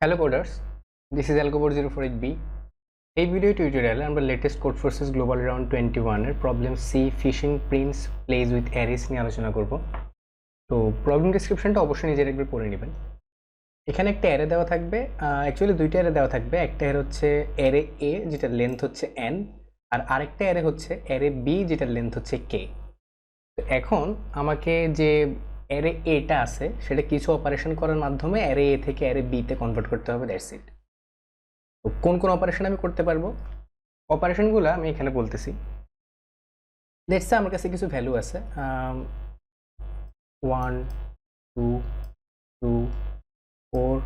Hello coders, this is Alcobot048B. এই video টিউটোরিয়ালে আমরা latest Codeforces global round 21 এর problem C Fishingprince plays with arrays নিয়ে আলোচনা করব। তো প্রবলেম ডেসক্রিপশনটা অবশ্যই নিজের একবার পড়ে নেবেন। এখানে একটা অ্যারে দেওয়া থাকবে, অ্যাকচুয়ালি দুইটা অ্যারে দেওয়া থাকবে। একটা অ্যারে হচ্ছে অ্যারে এ যেটার লেন্থ হচ্ছে n, আর আরেকটা অ্যারে হচ্ছে অ্যারে বি যেটার লেন্থ হচ্ছে k। তো এখন আমাকে যে অ্যারে এটা আছে সেটা কিছু অপারেশন করার মাধ্যমে অ্যারে এ থেকে অ্যারে বি তে কনভার্ট করতে হবে, দ্যাটস ইট। তো কোন কোন অপারেশন আমি করতে পারবো, অপারেশনগুলো আমি এখানে বলতেছি। লেটস সে আমার কাছে কিছু ভ্যালু আছে 1 2 2 4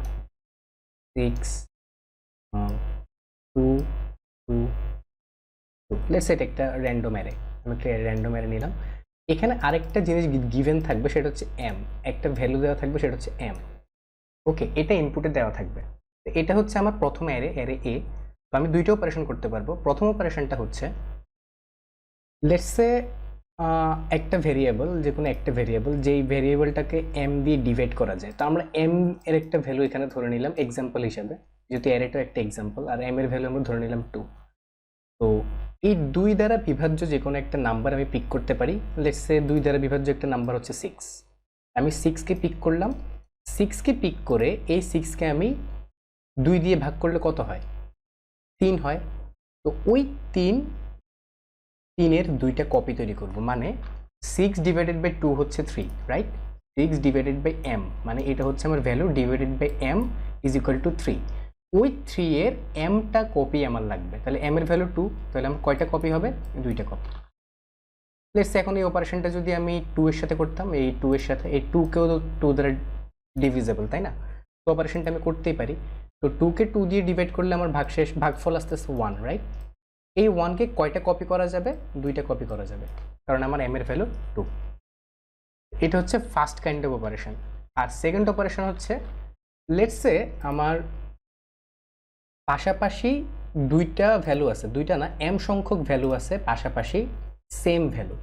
6 2 2 2। লেটস সে এটা একটা র্যান্ডম অ্যারে, আমি একটা র্যান্ডম অ্যারে নিলাম। এখানে আরেকটা জিনিস গিভেন থাকবে, সেটা হচ্ছে m। একটা ভ্যালু দেওয়া থাকবে, সেটা হচ্ছে m। ওকে, এটা ইনপুটে দেওয়া থাকবে। এটা হচ্ছে আমার প্রথম অ্যারে, অ্যারে এ। তো আমি দুইটা অপারেশন করতে পারবো। প্রথম অপারেশনটা হচ্ছে লেটস সে একটা ভেরিয়েবল, যে কোনো একটা ভেরিয়েবল, যেই ভেরিয়েবলটাকে m দিয়ে ডিভাইড করা যায়। তো আমরা m এর একটা ভ্যালু এখানে ধরে নিলাম এক্সাম্পল হিসাবে, যেহেতু অ্যারেটা একটা এক্সাম্পল, আর m এর ভ্যালু আমরা ধরে নিলাম 2। তো এই দুই দ্বারা বিভাজ্য যে কোনো একটা নাম্বার আমি পিক করতে পারি। লেটস সে 2 দ্বারা বিভাজ্য একটা নাম্বার হচ্ছে 6। আমি 6কে পিক করলাম। 6কে পিক করে এই 6কে আমি 2 দিয়ে ভাগ করলে কত হয়? 3 হয়। তো ওই 3 এর দুইটা কপি তৈরি করব, মানে 6 ডিভাইডেড বাই 2 হচ্ছে 3, রাইট? 6 ডিভাইডেড বাই m, মানে এটা হচ্ছে আমার value, divided by m is equal to 3। ওই 3 এর mটা কপি আমার লাগবে। তাহলে m এর ভ্যালু 2, তাহলে আমার কয়টা কপি হবে? দুইটা কপি। লেটস এখন এই অপারেশনটা যদি আমি 2 এর সাথে করতাম, এই 2 এর সাথে এই 2 কেও তো 2 দ্বারা ডিভিজিবল, তাই না? তো অপারেশনটা আমি করতেই পারি। তো 2কে 2 দিয়ে ডিভাইড করলে আমার ভাগফল আসতেছে 1, রাইট? এই 1কে কয়টা কপি করা যাবে? দুইটা কপি করা যাবে, কারণ আমার m এর ভ্যালু 2। এটা হচ্ছে ফার্স্ট কাইন্ড অফ অপারেশন। আর সেকেন্ড অপারেশন হচ্ছে লেটস সে আমার পাশাপাশি দুইটা ভ্যালু আছে, দুইটা না, m সংখ্যক ভ্যালু আছে পাশাপাশি সেম ভ্যালু।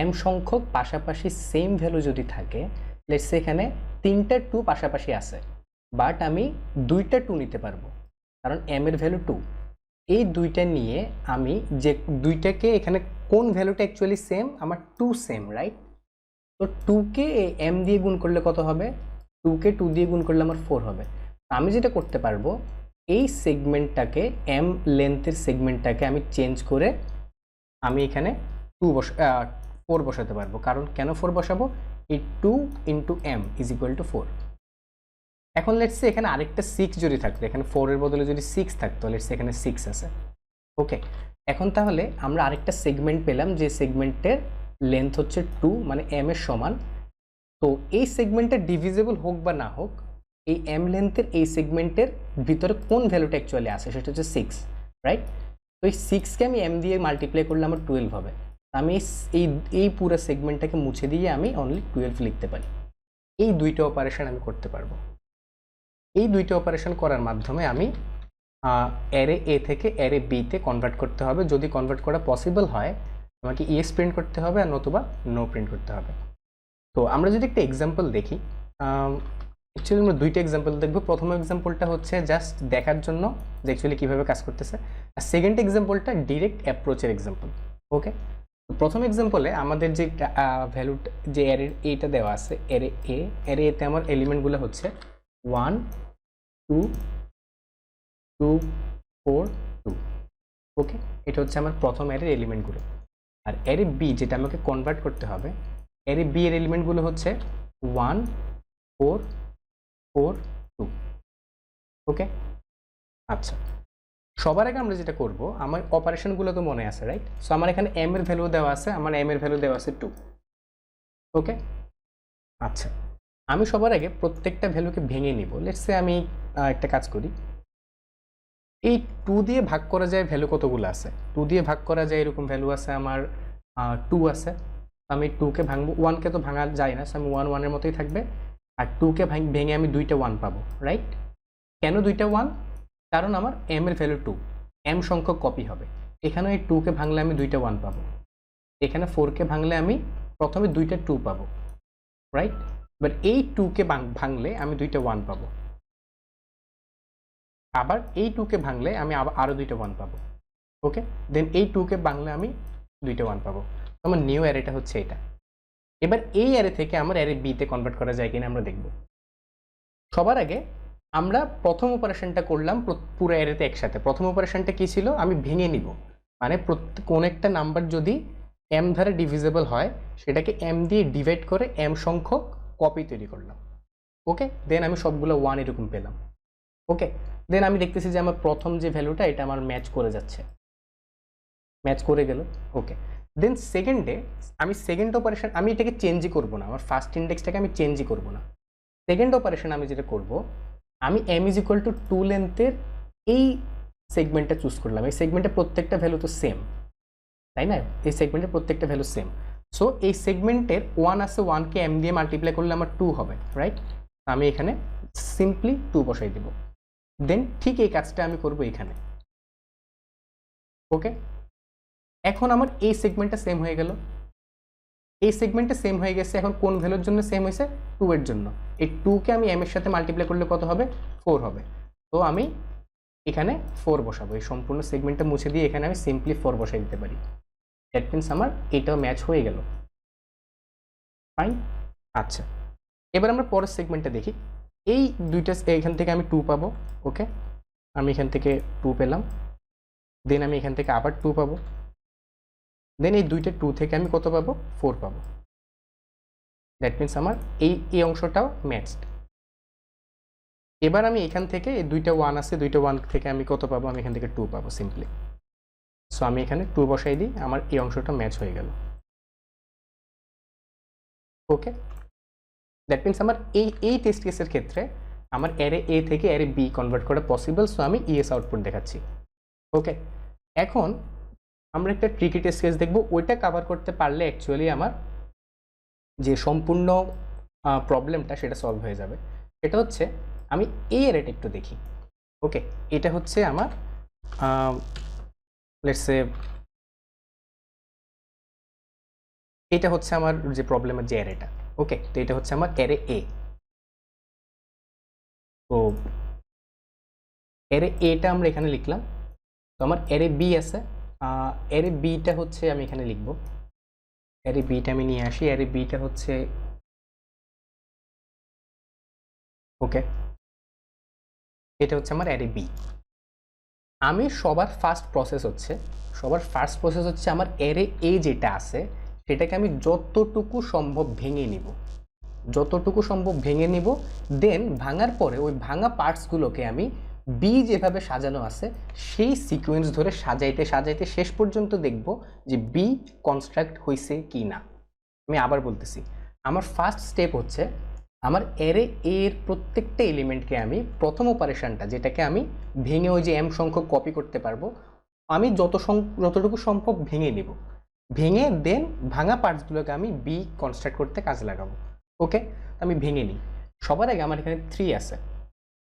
m সংখ্যক পাশাপাশি সেম ভ্যালু যদি থাকে, লেটস সে এখানে 3টা 2 পাশাপাশি আছে, বাট আমি 2টা 2 নিতে পারবো, কারণ m এর ভ্যালু 2। এই দুইটা নিয়ে আমি যে দুইটাকে এখানে কোন ভ্যালুটা অ্যাকচুয়ালি সেম? আমার 2 সেম, রাইট? তো 2কে m দিয়ে গুণ করলে কত হবে? 2কে 2 দিয়ে গুণ করলে আমার 4 হবে। আমি যেটা করতে পারবো, এই সেগমেন্টটাকে, m লেন্থের সেগমেন্টটাকে আমি চেঞ্জ করে আমি এখানে 4 বসাতে পারবো। কারণ কেন 4 বসাবো? এই 2 into m is equal two 4। এখন লেটস সে এখানে আরেকটা 6 যদি থাকতো, এখানে 4 এর বদলে যদি 6 থাকতো, লেটস সে এখানে 6 আছে। ওকে, এখন তাহলে আমরা আরেকটা সেগমেন্ট পেলাম, যে সেগমেন্টের লেন্থ হচ্ছে 2, মানে m এর সমান। তো এই সেগমেন্টটা ডিভিজিবল হোক বা না হোক, এই m লেন্থের এই সেগমেন্টের ভিতরে কোন ভ্যালুটা অ্যাকচুয়ালি আছে সেটা হচ্ছে 6, রাইট? তো এই 6কে আমি m দিয়ে মাল্টিপ্লাই করলে আমার 12 হবে। আমি এই পুরো সেগমেন্টটাকে মুছে দিয়ে আমি অনলি 12 লিখতে পারি। এই দুইটা অপারেশন আমি করতে পারবো। এই দুইটা অপারেশন করার মাধ্যমে আমি অ্যারে এ থেকে অ্যারে বি তে কনভার্ট করতে হবে। যদি কনভার্ট করা পসিবল হয়, আমাকে ইয়েস প্রিন্ট করতে হবে, আর নতুবা নো প্রিন্ট করতে হবে। তো আমরা যদি একটা এক্সাম্পল দেখি, অ্যাকচুয়ালি আমরা দুইটা এক্সাম্পল দেখবো। প্রথম এক্সাম্পলটা হচ্ছে জাস্ট দেখার জন্য যে অ্যাকচুয়ালি কীভাবে কাজ করতেছে, আর সেকেন্ড এক্সাম্পলটা ডিরেক্ট অ্যাপ্রোচের এক্সাম্পল। ওকে, প্রথম এক্সাম্পলে আমাদের যে ভ্যালু, যে অ্যারে এটা দেওয়া আছে, অ্যারে এতে আমার এলিমেন্টগুলো হচ্ছে 1 2 2 4 2। ওকে, এটা হচ্ছে আমার প্রথম অ্যারের এলিমেন্টগুলো। আর অ্যারে বি যেটা আমাকে কনভার্ট করতে হবে, অ্যারে বি এর এলিমেন্টগুলো হচ্ছে 1 4 4 2। ওকে, আচ্ছা, সবার আগে আমরা যেটা করব, আমার অপারেশনগুলো তো মনে আছে, রাইট? সো আমার এখানে m এর ভ্যালু দেওয়া আছে, আমার m এর ভ্যালু দেওয়া আছে 2। ওকে, আচ্ছা, আমি সবার আগে প্রত্যেকটা ভ্যালুকে ভেঙে নিব। লেটস সে আমি একটা কাজ করি, এই 2 দিয়ে ভাগ করা যায় ভ্যালু কতগুলো আছে? 2 দিয়ে ভাগ করা যায় এরকম ভ্যালু আছে আমার 2 আছে। আমি 2কে ভাঙবো, 1কে তো ভাঙা যায় না, আমি 1 1 এর মতোই থাকবে। আর 2কে ভেঙে আমি 2টা 1 পাবো, রাইট? কেন 2টা 1? কারণ আমার m এর ভ্যালু 2, m সংখ্যক কপি হবে। এখানে এই 2কে ভাঙলে আমি 2টা 1 পাবো। এখানে 4কে ভাঙলে আমি প্রথমে 2টা 2 পাবো, রাইট? বাট এই 2কে ভাঙলে আমি 2টা 1 পাবো। আবার এই 2 কে ভাঙলে আমি আরো দুইটা 1 পাবো। ওকে, দেন এই 2 কে ভাঙলে আমি দুইটা 1 পাবো। আমার নিউ অ্যারেটা হচ্ছে এটা। এবার এই অ্যারে থেকে আমার অ্যারে বি তে কনভার্ট করা যায় কিনা আমরা দেখব। সবার আগে আমরা প্রথম অপারেশনটা করলাম পুরো অ্যারেতে একসাথে। প্রথম অপারেশনটা কি ছিল, আমি ভেঙে নিব, মানে কোন একটা নাম্বার যদি এম ধারে ডিভিজিবল হয় সেটাকে এম দিয়ে ডিভাইড করে এম সংখ্যক কপি তৈরি করলাম। ওকে, দেন আমি সবগুলো 1 এরকম পেলাম। ওকে, দেন আমি দেখতেছি যে আমার প্রথম যে ভ্যালুটা এটা আমার ম্যাচ করে যাচ্ছে, ম্যাচ করে গেল। ওকে, দেন সেকেন্ডে আমি সেকেন্ড অপারেশন, আমি এটাকে চেঞ্জই করবো না, আমার ফার্স্ট ইন্ডেক্সটাকে আমি চেঞ্জই করবো না। সেকেন্ড অপারেশন আমি যেটা করব, আমি এম ইজ ইকুয়াল টু 2 লেন্থের এই সেগমেন্টটা চুজ করলাম। এই সেগমেন্টের প্রত্যেকটা ভ্যালু তো সেম, তাই না? এই সেগমেন্টের প্রত্যেকটা ভ্যালু সেম। সো এই সেগমেন্টের 1 আছে, 1কে এম দিয়ে মাল্টিপ্লাই করলে আমার 2 হবে, রাইট? আমি এখানে সিম্পলি 2 বসাই দিব। দেন ঠিক এই কাজটা আমি করব এখানে। ওকে, এখন আমার এই সেগমেন্টটা সেম হয়ে গেল, এই সেগমেন্টটা সেম হয়ে গেছে। এখন কোন ভ্যালুর জন্য সেম হয়েছে? 2 এর জন্য। এই 2 কে আমি এম এর সাথে মাল্টিপ্লাই করলে কত হবে? 4 হবে। তো আমি এখানে 4 বসাবো। এই সম্পূর্ণ সেগমেন্টটা মুছে দিয়ে এখানে আমি সিম্পলি 4 বসাই দিতে পারি। দ্যাট মিনস আমার এটাও ম্যাচ হয়ে গেল। ফাইন। আচ্ছা, এবার আমরা পরের সেগমেন্টটা দেখি। এই দুইটা এখান থেকে আমি 2 পাবো। ওকে, আমি এখান থেকে 2 পেলাম। দেন আমি এখান থেকে আবার 2 পাবো। দেন এই দুইটা 2 থেকে আমি কত পাবো? 4 পাবো। দ্যাট মিনস আমার এই অংশটাও ম্যাচড। এবার আমি এখান থেকে এই দুইটা 1 আছে, দুইটা 1 থেকে আমি কত পাবো? আমি এখান থেকে 2 পাবো সিম্পলি। সো আমি এখানে 2 বসাই দিই, আমার এই অংশটা ম্যাচ হয়ে গেল। ওকে, দ্যাট মিনস আমার এই টেস্ট কেসের ক্ষেত্রে আমার অ্যারে এ থেকে অ্যারে বি কনভার্ট করা পসিবল। সো আমি ইএস আউটপুট দেখাচ্ছি। ওকে, এখন আমরা একটা ট্রিকি টেস্ট কেস দেখবো। ওইটা কভার করতে পারলে অ্যাকচুয়ালি আমার যে সম্পূর্ণ প্রবলেমটা সেটা সলভ হয়ে যাবে। এটা হচ্ছে, আমি এই অ্যারেটা একটু দেখি। ওকে, এটা হচ্ছে আমার লেটস সে এটা হচ্ছে আমার যে প্রবলেমের যে অ্যারেটা। ওকে, তো এটা হচ্ছে আমার অ্যারে এ। তো অ্যারে এটা আমরা এখানে লিখলাম। তো আমার অ্যারে বি আছে, অ্যারে বিটা হচ্ছে আমি এখানে লিখব। অ্যারে বিটা আমি নিয়ে আসি। অ্যারে বিটা হচ্ছে, ওকে, এটা হচ্ছে আমার অ্যারে বি। আমি সবার ফার্স্ট প্রসেস হচ্ছে আমার অ্যারে এ যেটা আছে সেটাকে আমি যতটুকু সম্ভব ভেঙে নিব, দেন ভাঙার পরে ওই ভাঙা পার্টসগুলোকে আমি বি যেভাবে সাজানো আছে সেই সিকোয়েন্স ধরে সাজাইতে সাজাইতে শেষ পর্যন্ত দেখব যে বি কনস্ট্রাক্ট হয়েছে কি না। আমি আবার বলতেছি, আমার ফার্স্ট স্টেপ হচ্ছে আমার অ্যারে এর প্রত্যেকটা এলিমেন্টকে আমি প্রথম অপারেশনটা, যেটাকে আমি ভেঙে ওই যে এম সংখ্যক কপি করতে পারবো, আমি যতটুকু সম্ভব ভেঙে নেব। ভেঙে দেন ভাঙা পার্টসগুলোকে আমি বি কনস্ট্রাক্ট করতে কাজে লাগাবো। ওকে, আমি ভেঙে নিই। সবার আগে আমার এখানে 3 আছে।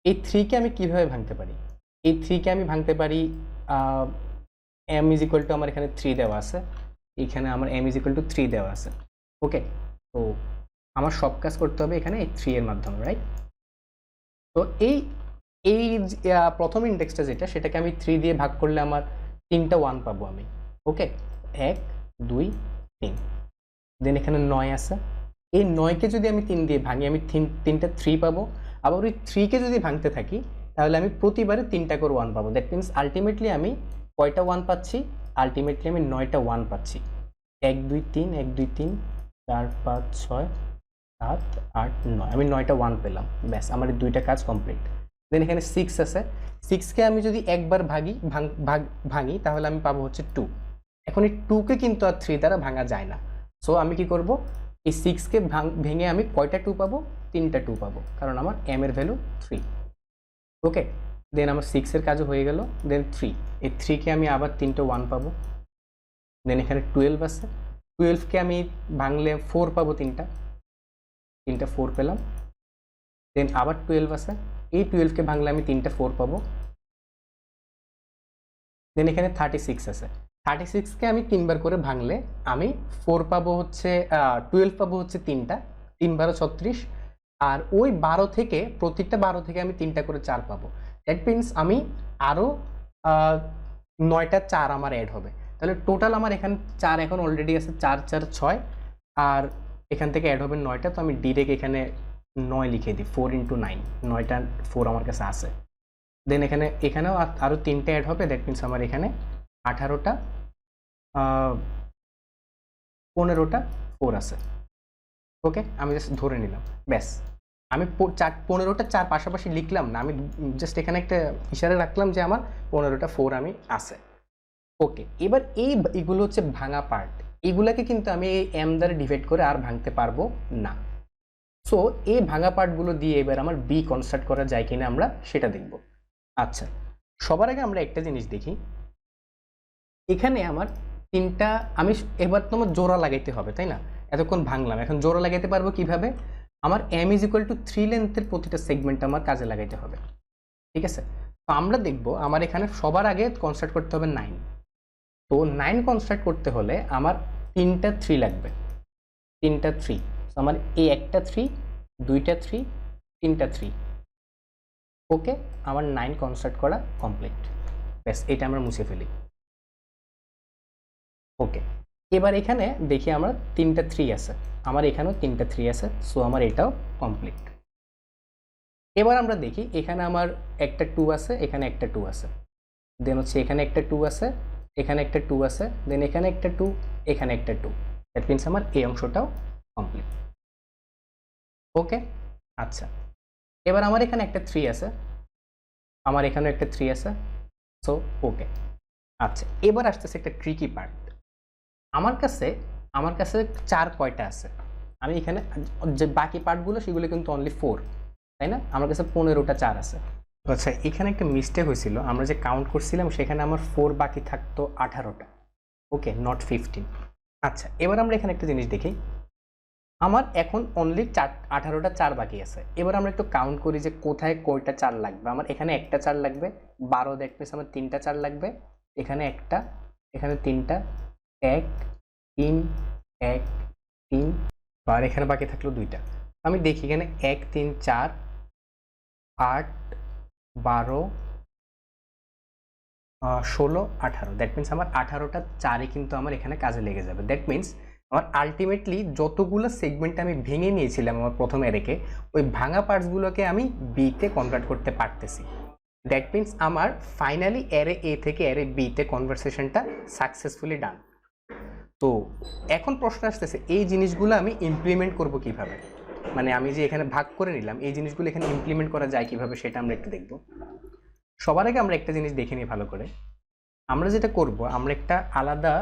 এই 3কে আমি কিভাবে ভাঙতে পারি? এই 3কে আমি ভাঙতে পারি, এম ইজ ইকুয়াল টু, আমার এখানে 3 দেওয়া আছে, এখানে আমার এম ইজ ইকুয়াল টু 3 দেওয়া আছে। ওকে, তো আমার সব কাজ করতে হবে এখানে এই 3 এর মাধ্যমে, রাইট? তো এই প্রথম ইন্ডেক্সটা যেটা, সেটাকে আমি 3 দিয়ে ভাগ করলে আমার 3টা 1 পাবো আমি। ওকে, 1 2 3। দেন এখানে 9 আছে। এই 9কে যদি আমি 3 দিয়ে ভাঙি আমি 3টা 3 পাবো। আবার ওই 3কে যদি ভাঙতে থাকি তাহলে আমি প্রতিবারে 3টা করে 1 পাবো। দ্যাট মিনস আলটিমেটলি আমি কয়টা 1 পাচ্ছি? আলটিমেটলি আমি 9টা 1 পাচ্ছি। 1 2 3 1 2 3 4 5 6 7 8 9, আমি 9টা 1 পেলাম। ব্যাস, আমার এই দুইটা কাজ কমপ্লিট। দেন এখানে 6 আছে। 6কে আমি যদি একবার ভাঙি তাহলে আমি পাবো হচ্ছে 2। এখন এই 2কে কিন্তু আর 3 দ্বারা ভাঙা যায় না। সো আমি কি করব, এই 6কে ভেঙে আমি কয়টা 2 পাবো? 3টা 2 পাবো, কারণ আমার এম এর ভ্যালু 3। ওকে, দেন আমার 6 এর কাজও হয়ে গেল। দেন 3, এই 3কে আমি আবার 3টা 1 পাবো। দেন এখানে 12 আছে। 12কে আমি ভাঙলে 4 পাবো, 3টা 4 পেলাম। দেন আবার 12 আছে। এই 12কে ভাঙলে আমি 3টা 4 পাবো। দেন এখানে 36 আছে। 36কে আমি 3বার করে ভাঙলে আমি 4 পাবো হচ্ছে 12 পাবো হচ্ছে 3টা, 3 12 36। আর ওই 12 থেকে প্রত্যেকটা 12 থেকে আমি 3টা করে 4 পাবো। দ্যাট মিনস আমি আরও 9টা 4 আমার অ্যাড হবে, তাহলে টোটাল আমার এখানে 4 এখন অলরেডি আছে, 4 4 6, আর এখান থেকে অ্যাড হবে 9টা। তো আমি ডিরেক্ট এখানে 9 লিখে দিই, 4 × 9, 9টা 4 আমার কাছে আছে। দেন এখানেও আরও 3টে অ্যাড হবে, দ্যাট মিনস আমার এখানে 18টা 15টা 4 আছে। ওকে, আমি জাস্ট ধরে নিলাম, ব্যাস। আমি 15টা 4 পাশাপাশি লিখলাম না, আমি জাস্ট এখানে একটা ইশারা রাখলাম যে আমার 15টা 4 আমি আছে। ওকে, এবার এইগুলো হচ্ছে ভাঙা পার্ট, এইগুলাকে কিন্তু আমি এই এম দ্বারা ডিভাইড করে আর ভাঙতে পারবো না। সো এই ভাঙা পার্টগুলো দিয়ে এবার আমার বি কনস্ট্রাক্ট করা যায় কিনা আমরা সেটা দেখব। আচ্ছা, সবার আগে আমরা একটা জিনিস দেখি, এখানে আমার 3টা, আমি এবার তোমার জোড়া লাগাইতে হবে, তাই না? এতক্ষণ ভাঙলাম, এখন জোড়া লাগাইতে পারবো কিভাবে? আমার m = 3 লেন্থের প্রতিটা সেগমেন্ট আমার কাজে লাগাইতে হবে, ঠিক আছে? তো আমরা দেখব আমার এখানে সবার আগে কনস্ট্রাক্ট করতে হবে 9। তো 9 কনস্ট্রাক্ট করতে হলে আমার 3টা 3 লাগবে, 3টা 3। তো আমার এই একটা 3, 2টা 3, 3টা 3। ওকে, আমার 9 কনস্ট্রাক্ট করা কমপ্লিট, ব্যাস। এটা আমরা মুছে ফেলি। ওকে, এবার এখানে দেখি আমার 3টা 3 আছে, আমার এখানেও 3টা 3 আছে, সো আমার এটাও কমপ্লিট। এবার আমরা দেখি এখানে আমার একটা 2 আছে, এখানে একটা 2 আছে, দেন হচ্ছে এখানে একটা 2 আছে, এখানে একটা 2 আছে, দেন এখানে একটা 2, এখানে একটা 2। দ্যাট মিনস আমার এই অংশটাও কমপ্লিট। ওকে, আচ্ছা, এবার আমার এখানে একটা 3 আছে, আমার এখানেও একটা 3 আছে, সো ওকে। আচ্ছা, এবার আসতেছে একটা ট্রিকি পার্ট। আমার কাছে 4 কয়টা আছে? আমি এখানে যে বাকি পার্টগুলো সেগুলো কিন্তু অনলি 4, তাই না? আমার কাছে 15টা 4 আছে। আচ্ছা, এখানে একটা মিস্টেক হয়েছিল, আমরা যে কাউন্ট করছিলাম সেখানে আমার 4 বাকি থাকতো 18টা। ওকে, নট 15। আচ্ছা, এবার আমরা এখানে একটা জিনিস দেখি, আমার এখন অনলি 18টা 4 বাকি আছে। এবার আমরা একটু কাউন্ট করি যে কোথায় কয়টা 4 লাগবে। আমার এখানে একটা 4 লাগবে, 12, দ্যাট মিনস আমার 3টা 4 লাগবে, এখানে একটা, এখানে 3টা, 1 3 1 3, আর এখানে বাকি থাকলো 2টা। আমি দেখি এখানে 1 3 4 8 12 16 18, দ্যাট মিনস আমার 18টা 4ই কিন্তু আমার এখানে কাজে লেগে যাবে। দ্যাট মিনস আমার আলটিমেটলি যতগুলো সেগমেন্ট আমি ভেঙে নিয়েছিলাম আমার প্রথম অ্যারেকে, ওই ভাঙা পার্টসগুলোকে আমি বিতে কনভার্ট করতে পারতেছি। দ্যাট মিনস আমার ফাইনালি অ্যারে এ থেকে অ্যারে বিতে কনভার্সেশনটা সাকসেসফুলি ডান। তো এখন প্রশ্ন আসতেছে, এই জিনিসগুলো আমি ইমপ্লিমেন্ট করব কিভাবে? মানে আমি যে এখানে ভাগ করে নিলাম, এই জিনিসগুলো এখানে ইমপ্লিমেন্ট করা যায় কিভাবে সেটা আমরা একটু দেখব। সবার আগে আমরা একটা জিনিস দেখে নিই ভালো করে। আমরা যেটা করব, আমরা একটা আলাদা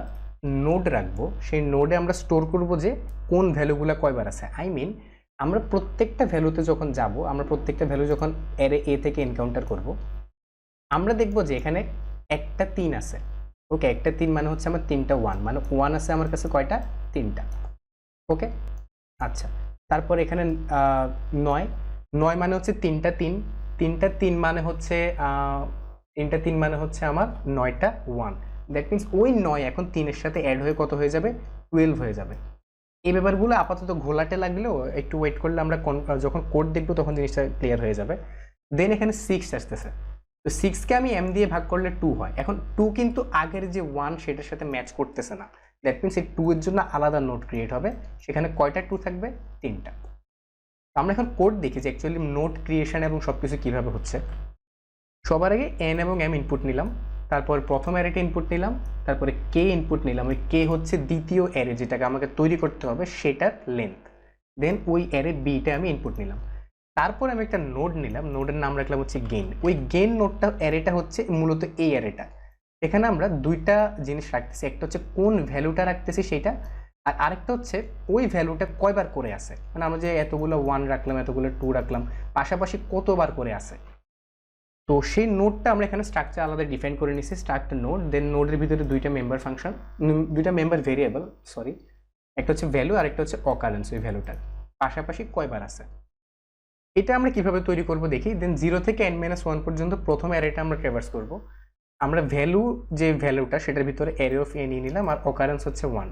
নোড রাখবো, সেই নোডে আমরা স্টোর করব যে কোন ভ্যালুগুলো কয়বার আছে। আই মিন, আমরা প্রত্যেকটা ভ্যালুতে যখন যাব, আমরা প্রত্যেকটা ভ্যালু যখন অ্যারে এ থেকে এনকাউন্টার করব, আমরা দেখব যে এখানে একটা 3 আছে। ওকে, একটা 3 মানে হচ্ছে আমার 3টা 1, মানে 1 আছে আমার কাছে কয়টা? 3টা। ওকে, আচ্ছা, তারপর এখানে 9 9 মানে হচ্ছে 3টা 3, 3টা 3 মানে হচ্ছে 3টা 3 মানে হচ্ছে আমার 9টা 1। দ্যাট মিনস ওই 9 এখন 3 এর সাথে অ্যাড হয়ে কত হয়ে যাবে? 12 হয়ে যাবে। এই ব্যাপারগুলো আপাতত ঘোলাটে লাগলেও একটু ওয়েট করলে আমরা যখন কোড দেখবো তখন জিনিসটা ক্লিয়ার হয়ে যাবে। দেন এখানে 6 আসতেছে, তো 6কে আমি m দিয়ে ভাগ করলে 2 হয়। এখন 2 কিন্তু আগের যে 1 সেটার সাথে ম্যাচ করতেছে না। দ্যাট মিনস এই 2 এর জন্য আলাদা নোড ক্রিয়েট হবে, সেখানে কয়টা 2 থাকবে? 3টা। আমরা এখন কোড দেখি যে অ্যাকচুয়ালি নোড ক্রিয়েশন এবং সবকিছু কিভাবে হচ্ছে। সবার আগে n এবং m ইনপুট নিলাম, তারপর প্রথম অ্যারেটা ইনপুট নিলাম, তারপরে k ইনপুট নিলাম। ওই k হচ্ছে দ্বিতীয় অ্যারে যেটাকে আমাকে তৈরি করতে হবে সেটার লেন্থ। দেন ওই অ্যারে বিটা আমি ইনপুট নিলাম, তারপর আমি একটা নোড নিলাম, নোডের নাম রাখলাম হচ্ছে গেইন। ওই গেইন নোডটা অ্যারেটা হচ্ছে মূলত এই অ্যারেটা। এখানে আমরা দুইটা জিনিস রাখতেছি, একটা হচ্ছে কোন ভ্যালুটা রাখতেছি সেটা, আর আরেকটা হচ্ছে ওই ভ্যালুটা কয়বার করে আছে। মানে আমরা যে এতগুলো 1 রাখলাম, এতগুলো 2 রাখলাম, পাশাপাশি কতবার করে আছে। তো সেই নোডটা আমরা এখানে স্ট্রাকচার আলাদা ডিফাইন করে নিছি, স্ট্রাকচার নোড। দেন নোডের ভিতরে দুইটা মেম্বার ফাংশন, দুইটা মেম্বার ভেরিয়েবল, সরি, একটা হচ্ছে ভ্যালু আর একটা হচ্ছে অকারেন্স। ওই ভ্যালুটার পাশাপাশি কয়বার আছে এটা আমরা কিভাবে তৈরি করব দেখি। দেন 0 থেকে n-1 পর্যন্ত প্রথম অ্যারেটা আমরা ট্র্যাভার্স করব। আমরা ভ্যালু যে ভ্যালুটা সেটার ভিতরে অ্যারে অফ a নিয়ে নিলাম, আর অকারেন্স হচ্ছে 1।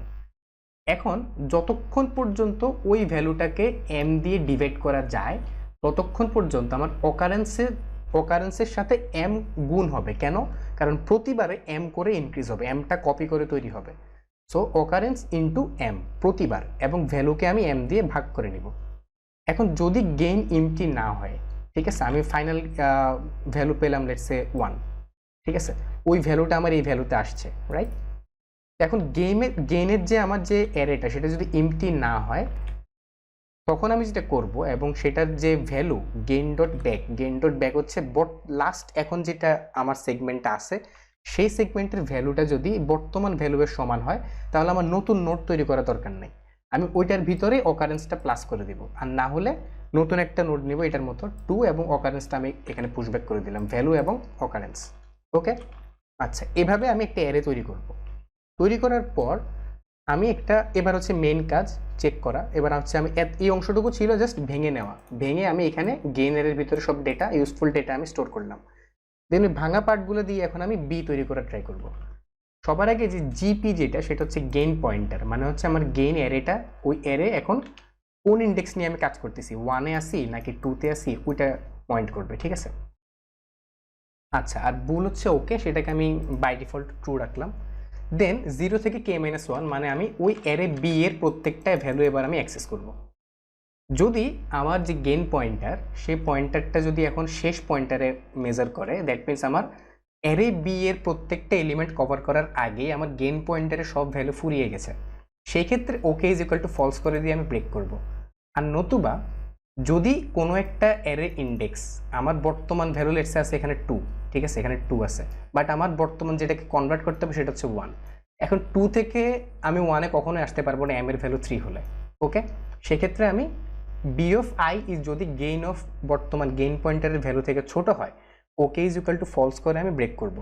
এখন যতক্ষণ পর্যন্ত ওই ভ্যালুটাকে m দিয়ে ডিভাইড করা যায় ততক্ষণ পর্যন্ত আমার অকারেন্সে অকারেন্সের সাথে এম গুণ হবে। কেন? কারণ প্রতিবারে এম করে ইনক্রিজ হবে, এমটা কপি করে তৈরি হবে। সো অকারেন্স ইন্টু এম প্রতিবার, এবং ভ্যালুকে আমি এম দিয়ে ভাগ করে নিব। এখন যদি গেইন এমটি না হয়, ঠিক আছে, আমি ফাইনাল ভ্যালু পেলাম লেটস সে 1, ঠিক আছে, ওই ভ্যালুটা আমার এই ভ্যালুতে আসছে, রাইট? এখন গেইনের যে আমার যে অ্যারেটা সেটা যদি এমটি না হয়, তখন আমি যেটা করব, এবং সেটার যে ভ্যালু গেইন ডট ব্যাক হচ্ছে লাস্ট এখন যেটা আমার সেগমেন্টটা আছে সেই সেগমেন্টের ভ্যালুটা যদি বর্তমান ভ্যালুয়ের সমান হয়, তাহলে আমার নতুন নোট তৈরি করার দরকার নেই, আমি ওইটার ভিতরে অকারেন্সটা প্লাস করে দিব। আর না হলে নতুন একটা নোট নিব এটার মতো 2, এবং অকারেন্সটা আমি এখানে পুশব্যাক করে দিলাম, ভ্যালু এবং অকারেন্স। ওকে, আচ্ছা, এভাবে আমি একটা অ্যারে তৈরি করব। তৈরি করার পর আমি একটা, এবার হচ্ছে মেইন কাজ চেক করা। এবার হচ্ছে আমি এই অংশটুকু ছিল জাস্ট ভেঙে নেওয়া, ভেঙে আমি এখানে গেইনের ভিতরে সব ডেটা, ইউজফুল ডেটা আমি স্টোর করলাম। দেন ওই ভাঙা পার্টগুলো দিয়ে এখন আমি বি তৈরি করার ট্রাই করব। সবার আগে যে জিপি যেটা, সেটা হচ্ছে গেইন পয়েন্টার, মানে হচ্ছে আমার গেইন অ্যারেটা, ওই অ্যারে এখন কোন ইন্ডেক্স নিয়ে আমি কাজ করতেছি, 1-এ আসি নাকি 2-তে আসি, ওইটা পয়েন্ট করবে, ঠিক আছে। আচ্ছা, আর বুল হচ্ছে ওকে, সেটাকে আমি বাই ডিফল্ট ট্রু রাখলাম। দেন 0 থেকে k-1, মানে আমি ওই অ্যারে বি এর প্রত্যেকটা ভ্যালু এবার আমি অ্যাক্সেস করব। যদি আমার যে গেইন পয়েন্টার, সেই পয়েন্টারটা যদি এখন শেষ পয়েন্টারে মেজার করে, দ্যাট মিনস আমার অ্যারে বি এর প্রত্যেকটা এলিমেন্ট কভার করার আগে আমার গেইন পয়েন্টারে সব ভ্যালু ফুরিয়ে গেছে, সেই ক্ষেত্রে okay is equal to false করে দিয়ে আমি ব্রেক করব। আর নতুবা যদি কোনো একটা অ্যারে ইন্ডেক্স আমার বর্তমান ভ্যালু লেটসে আছে এখানে 2, ঠিক আছে, এখানে 2 আছে, বাট আমার বর্তমান যেটাকে কনভার্ট করতে হবে সেটা হচ্ছে 1। এখন 2 থেকে আমি 1-এ কখনোই আসতে পারবো না এম এর ভ্যালু 3 হলে। ওকে, সেক্ষেত্রে আমি বি অফ আই ইজ যদি গেইন অফ বর্তমান গেইন পয়েন্টারের ভ্যালু থেকে ছোট হয়, okay is equal to false করে আমি ব্রেক করব।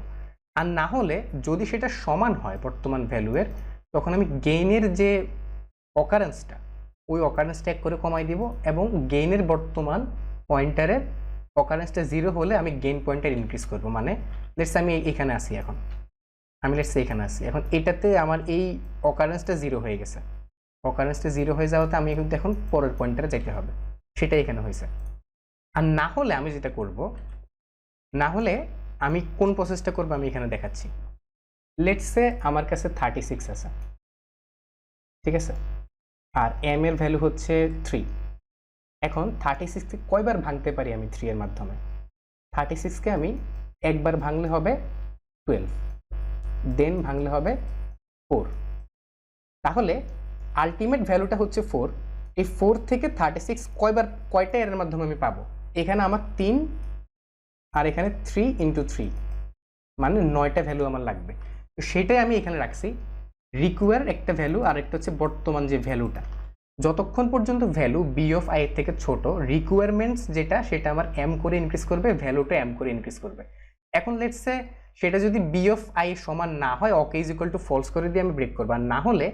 আর না হলে যদি সেটা সমান হয় বর্তমান ভ্যালুয়ের, তখন আমি গেইনের যে অকারেন্সটা, ওই অকারেন্সটা এক করে কমাই দিব, এবং গেইনের বর্তমান পয়েন্টারের অকারেন্সটা 0 হলে আমি গেইন পয়েন্টার ইনক্রিজ করব। মানে লেটস আমি এখানে আসি, এখন আমি লেটস এখানে আসি, এখন এটাতে আমার এই অকারেন্সটা 0 হয়ে গেছে, অকারেন্সটা 0 হয়ে যাওয়াতে আমি কিন্তু এখন পরের পয়েন্টারে যেতে হবে, সেটাই এখানে হয়েছে। আর না হলে আমি যেটা করব, না হলে আমি কোন প্রসেসটা করব আমি এখানে দেখাচ্ছি। লেটস সে আমার কাছে 36 আছে, ঠিক আছে, আর এম এর ভ্যালু হচ্ছে 3। এখন 36কে কয়বার ভাঙতে পারি আমি 3 এর মাধ্যমে? 36কে আমি একবার ভাঙলে হবে 12, দেন ভাঙলে হবে 4। তাহলে আলটিমেট ভ্যালুটা হচ্ছে 4। এই 4 থেকে 36 কয়টা এর মাধ্যমে আমি পাবো? এখানে আমার 3, আর এখানে 3 × 3, মানে 9টা ভ্যালু আমার লাগবে। তো সেটাই আমি এখানে রাখছি, রিকোয়ার একটা ভ্যালু, আর একটা হচ্ছে বর্তমান যে ভ্যালুটা। যতক্ষণ পর্যন্ত ভ্যালু বি অফ আই এর থেকে ছোট, রিকোয়ারমেন্টস যেটা সেটা আমার এম করে ইনক্রিজ করবে, ভ্যালুটা এম করে ইনক্রিজ করবে। এখন লেটস সে সেটা যদি বি অফ আই সমান না হয়, okay is equal to false করে দিয়ে আমি ব্রেক করবো। আর না হলে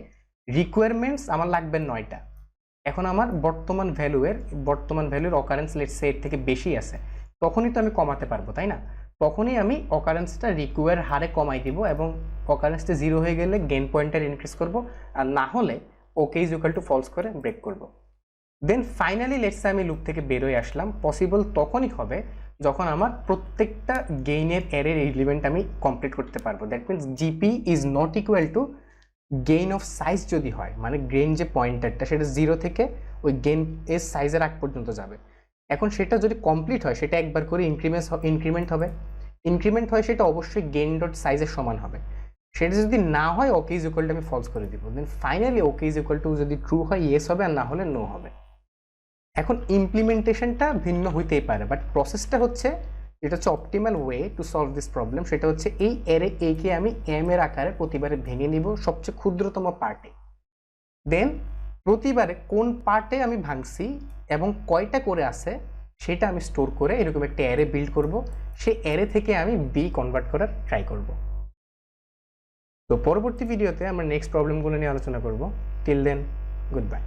রিকোয়ারমেন্টস আমার লাগবে 9টা। এখন আমার বর্তমান ভ্যালুর অকারেন্স লেটস সে এর থেকে বেশি আছে, তখনই তো আমি কমাতে পারবো, তাই না? তখনই আমি অকারেন্সটা রিকোয়ার হারে কমাই দিব, এবং অকারেন্সটা 0 হয়ে গেলে গেইন পয়েন্টার ইনক্রিজ করব। আর না হলে okay is equal to false করে ব্রেক করব। দেন ফাইনালি লেটস সে আমি লুপ থেকে বেরোয় আসলাম। পসিবল তখনই হবে যখন আমার প্রত্যেকটা গেইনের অ্যারের এলিমেন্ট আমি কমপ্লিট করতে পারবো। That means GP is not equal to gain of size যদি হয়, মানে গেইন যে পয়েন্টারটা সেটা 0 থেকে ওই গেইন এর সাইজের আগ পর্যন্ত যাবে। এখন সেটা যদি কমপ্লিট হয়, সেটা একবার করে ইনক্রিমেন্ট হবে। ইনক্রিমেন্ট হয় সেটা অবশ্যই গেইন ডট সাইজের সমান হবে। সেটা যদি না হয়, ওকে ইজ ইকুয়াল টু আমি ফলস করে দিব। Then finally okay is equal to যদি ট্রু হয় ইয়েস হবে, আর না হলে নো হবে। এখন ইমপ্লিমেন্টেশনটা ভিন্ন হইতেই পারে, বাট প্রসেসটা হচ্ছে, এটা হচ্ছে optimal way to solve this problem. সেটা হচ্ছে এই অ্যারে এ কে আমি এম এর আকারে প্রতিবারে ভেঙে নিব সবচেয়ে ক্ষুদ্রতম পার্টে। দেন প্রতিবারে কোন পার্টে আমি ভাঙছি এবং কয়টা করে আছে সেটা আমি স্টোর করে এরকম একটা অ্যারে বিল্ড করব। সেই অ্যারে থেকে আমি বি কনভার্ট করার ট্রাই করব। তো পরবর্তী ভিডিওতে আমরা নেক্সট প্রবলেমগুলো নিয়ে আলোচনা করব। Till then, good by.